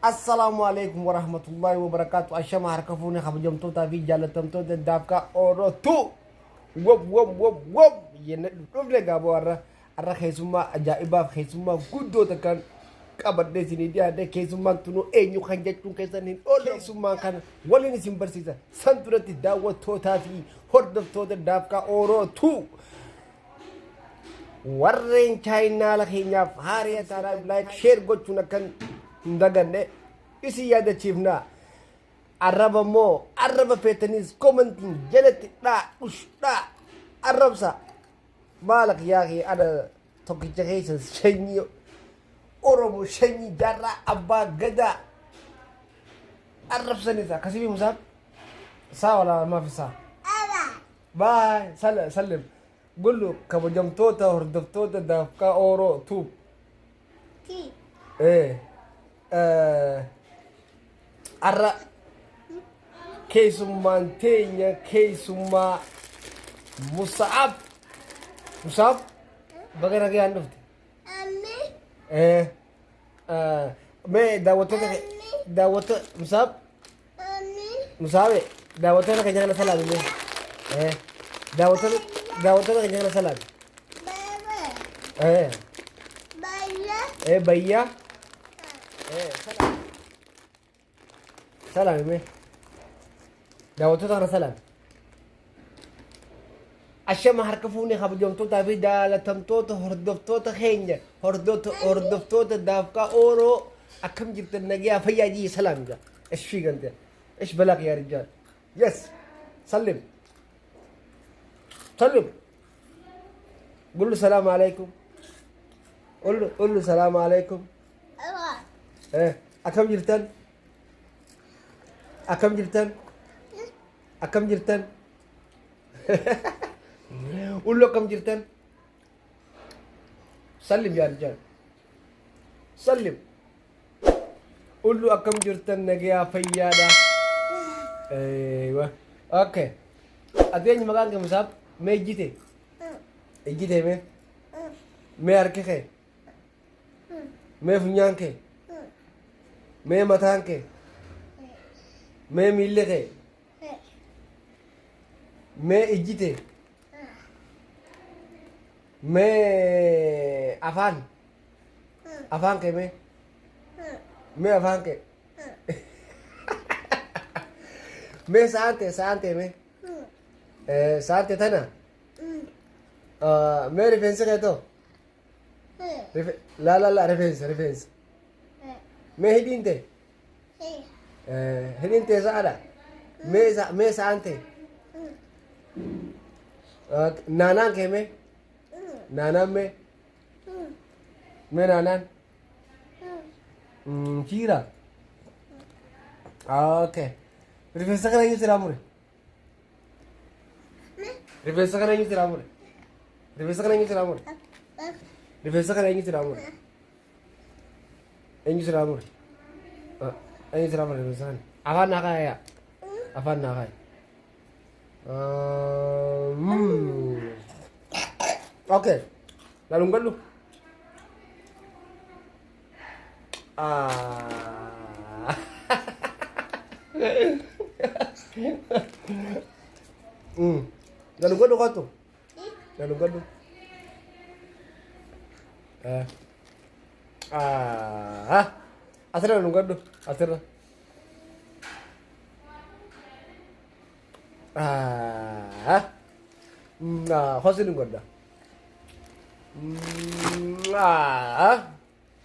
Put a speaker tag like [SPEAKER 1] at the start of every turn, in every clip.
[SPEAKER 1] السلام عليكم ورحمة الله وبركاته. أشما هركفوني خبجمتو تافي جالتمتو دافكا أوروتو وب ينقفل قابو أرى خيسوما أجائبا خيسوما قدو تكن kabadde sini dia de keessummaan tunu eenyu kan jechuun keessaniin keessummaan kan waliin isin barsiisa san duratti daawwattootaa fi hordoftoota daafkaa Orootu warreen chaayinaala keenyaaf haariya taanaa like share gochuun akkan hin daganne isin yaadachiifna arraba moo arraba feetanis commenting jalatti dhaa arrabsa maalak yaaqee ana tokkicha keessa shanyii Oromo shanyi jarra abba gada arrabsani sa kasibi musab sa wala ma fi sa bye sallim gullu kabajamtoota hordoftoota daafkaa Orootu arra keessummaan teenya keessummaa Musab baga nagayaan dhufte मैं दावत मुसावे दावत ना कहीं जाना सलाद में दावत ना कहीं जाना सलाद भैया सलाद में दावत ना सलाद أشياء هركفوني خبجمتو تافي دالتمتو هردفتو تخينجا هردفتو دافكا أورو أكم جبت النجيا فياجي سلام جا إيش فيك أنت إيش بلاك يا رجال يس سلم قول له السلام عليكم قول له السلام عليكم أكم جرتن قول له كم جرتن سلم يا رجال سلم قول له كم جرتن نجيا فيادا ايوه اوكي اديني مكان كم صاحب ما جيتي جيتي ما اركخه ما فنيانكه ما متانكه ما ميلكه ما اجيتي मैं अफान के मैं अफान के मैं शांति में शांति था ना मैं रेफरेंस कहता हूँ ला रेफरेंस मैं हिडिंते सारा मैं शांति नाना के नाना में मैं नाना चीरा ओके रिफ्रेश करेंगे तेरा मुरे रिफ्रेश करेंगे तेरा मुरे रिफ्रेश करेंगे तेरा मुरे refresh afan nakaya oke lalu kan lu lalu kan lu kau tuh lalu kan lu asal lalu kan lu asal nah khosin gua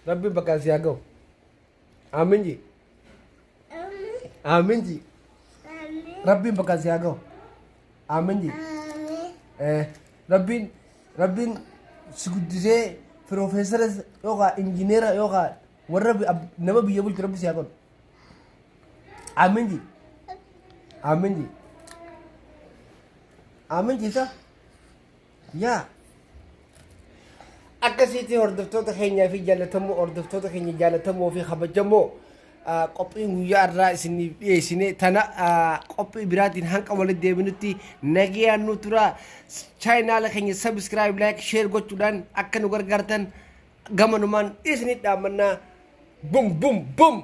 [SPEAKER 1] Rabbi bakal siaga. Amin ji. Rabbi bakal siaga. Amin ji. Rabbi sugudise profesor yoga engineer yoga warra nama biya bul Rabbi siaga. Amin ji sa. Ya. akkasitti hordoftoota keenyaa fi jaallatamoo hordoftoota keenya jaallatamoo fi kabajamoo qophiin guyyaa irraa isiniif dhiyeessine tana qophii biraatiin hanqa walitti deebinutti nagayaan nu tura chaayinaala keenya subscribe like share gochuudhaan akka nu gargaartan gamanumaan isinit dhaamannaa bum